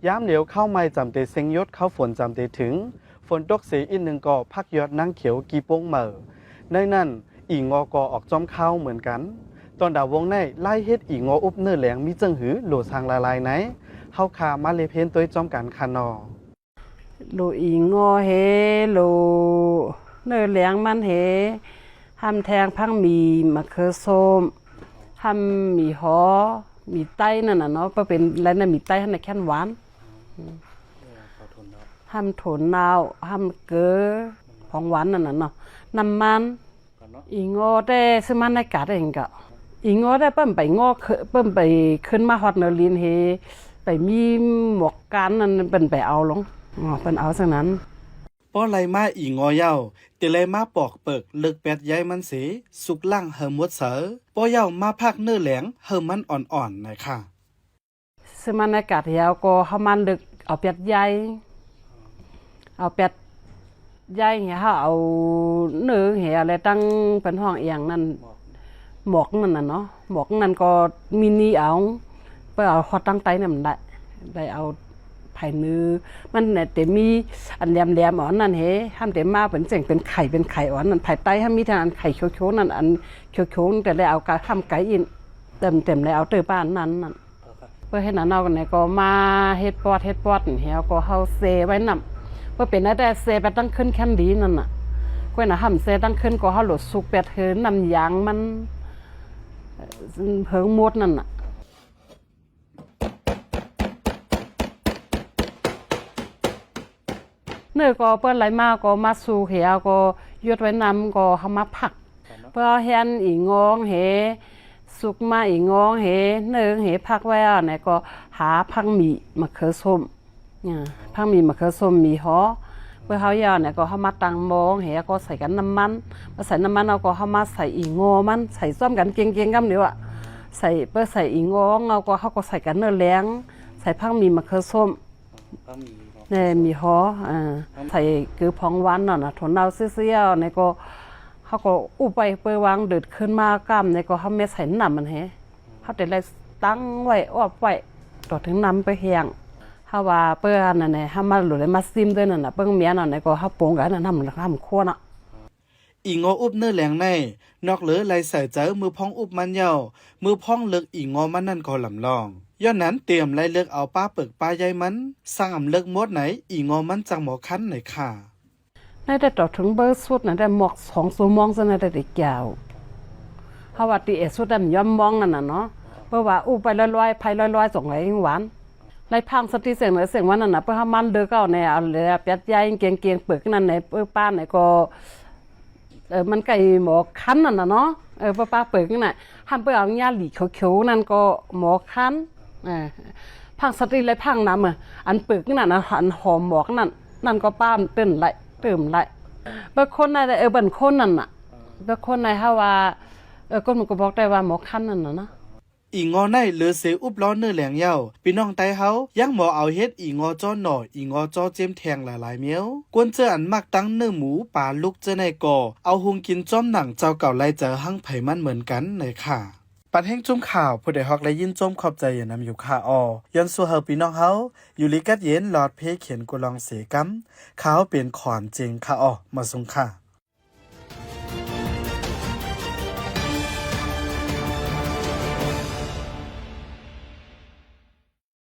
ย้ำเหลียวเข้าไม่จำเตเซ็งยศเข้าฝนจำเตถึงฝนตกเสียอีกหนึ่งก่อพักยอดนั่งเขียวกีโป้งเหม่อในนั่นอีงอกอออกจอมเข้าเหมือนกันตอนดาววงในไล่เฮ็ดอีงออุบเนื้อแหลงมีจังหือโหลทางละลายไหนเฮาคามาเลเพนตัวจอมกันคานอโลอีงอเฮโลเนื้อเหลียงมันเฮทำแทงพังมีมะเขือส้มทำมีหอมีไต้นั่นน่ะเนาะเป็นอะไรนะมีไต้ให้ในแค่นหวานทำถั่วเน่าทำเกลือของหวานนั่นน่ะเนาะน้ำมันอีงอได้ซื้อมันในกาดเองก็อีงอได้เปิ้มไปงอเปิ้มไปขึ้นมาฮอตเนอลินเฮไปมีหมวกกันนั่นเป็นไปเอาลงเป็นเอาสักนั้นป้อไรมาอีงอเย้าเตไรมาปอกเปิกเลิกแปดย้ายมันเสสุกล่างเฮิมมดเสอป้อเย้ามาพักเนื้อแหลงเฮิมมันอ่อนๆหน่อยค่ะซื้อมันในกาดเหี่ยวก็เฮามันลึกเอาเป็ดใหญ่เอาเป็ดใหญ่เหี่ยเอาเนื้อเหี่ยอะไรตั้งเป็นห้องเอียงนั่นหมอกนั่นน่ะเนาะหมอกนั่นก็มินิเอาไปเอาฮอดตั้งไตนั่นได้เอาไผ่เนื้อมันเนี่ยแต่มีอันแหลมๆอ่อนนั่นเฮห้ามแต่มาเป็นเสียงเป็นไข่อ่อนนั่นไผ่ไตห้ามมีทางอันไข่โค้งๆนั่นอันโค้งๆแต่ได้เอากระทำไก่อินเต็มเลยเอาเตอบ้านนั้นนั่นเพื่อให้หนาเนากันเนี่ยก็มาเฮ็ดปอดเหี่ยวก็เฮาเซไว้นำเพื่อเป็นได้เซไปตั้งขึ้นแค่นดีนั่นน่ะก้อยน่ะห้ามเซตั้งขึ้นก็เฮาหลดสุกเป็ดเฮินน้ำยางมันเพิงหมดนั่นน่ะเนื้อก็เปิ้นไหลมาก็มาสู่เหี่ยวก็ยดไว้นำก็เฮามาผักเพื่อเฮ็นอีงองเฮสุกมาอีงองเฮเนื้อเฮผักไว้อ่ะเนี่ยก็หาผักหมี่มะเขือส้มผักหมี่มะเขือส้มมีหอเพื่อเฮาย่าเนี่ยก็เฮามาตั้งมองเฮก็ใส่กันน้ำมันมาใส่น้ำมันเอาก็เฮามาใส่อีงอมันใส่ซ้อมกันเก่งๆกันเดี๋ยวอ่ะใส่เพื่อใส่อีงองเอาก็เฮาก็ใส่กันเนื้อแล้งใส่ผักหมี่มะเขือส้มเนี่ยมีหอใส่คือพองหวานน่ะถั่วเน่าเสี้ยวๆเนี่ยก็เฮาก็อุบไปเปื้อวางเดือดขึ้นมากล้ามเนี่ยก็เฮาไม่ใส่น้ำมันเฮเฮาแต่ได้ตั้งไว้ออบไว้ต่อถึงน้ำไปแห้งเฮาว่าเปิ้นนั่นแหละเฮามาหลุดได้มาซิมด้วยนั่นน่ะเปิ้งเมียนั่นก็เฮาปรุงกันนั่นทำคั่วน่ะอีงออุบเนื้อแหลงในนอกเหลือไหลใส่เจอมือพองอุบมันเย้ามือพองเลิกอีงอมันนั่นก็ลำลองย้อนนั้นเตรียมไล่เลือกเอาป้าเปิกป้าใหญ่มันสร้างอำเลิกมดไหนอีงอมันจังหมอคันไหนค่ะได้ต่อถึงเบอร์สุดน่ะได้หมอก2ชั่วโมงซะน่ะได้แก้วเฮาว่าติเอสุดได้ย่อมมองนั่นน่ะเนาะเพราะว่าอุบไปลอยๆไผลอยๆส่งให้หวานไล่พังสติเสียงเลยเสียงว่านั่นน่ะเปิ้นเฮามันเด้อเก้าในเอาเลยเป็ดใหญ่เกียงๆเปิกนั่นในเปิ้นป้าไหนก็มันไก่หมอคันนั่นน่ะเนาะป้าเปิกนั่นน่ะห้ามเปิ้นเอาหญ้าหลีเขียวๆนั่นก็หมอคันพังสติเลยพังน้ำอันเปิกนั่นน่ะอันหอมหมอกนั่นก็ป้ามเต้นไหลเติมไหลบางคนน่ะบันคนนั่นน่ะบางคนน่ะเฮาว่าคนมันก็บอกได้ว่าหมอคันนั่นน่ะนะอีงอในเหลือเสอุบล้อเนื้อแหลงเย้าพี่น้องไตเฮายังหมอเอาเฮ็ดอีงอจ้อหน่ออีงอจ้อเจมแทงหลายๆเมียวกวนเจออันมักตั้งเนื้อหมูป่าลูกเจอในก่อเอาหุงกินจ้อมหนังเจ้าเก่าไล่เจอหั่งไผมันเหมือนกันในค่ะปัดแห่งจุ่มข่าวผู้ใดฮอกและยินจมขอบใจอย่านำอยู่ค่ะย้อนสู่เฮาพี่น้องเฮาอยู่ลิกัดเย็นหลอดเพเขียนกุลองเสกำเขาเป็นขอนจริงค่ะมาส่งค่ะ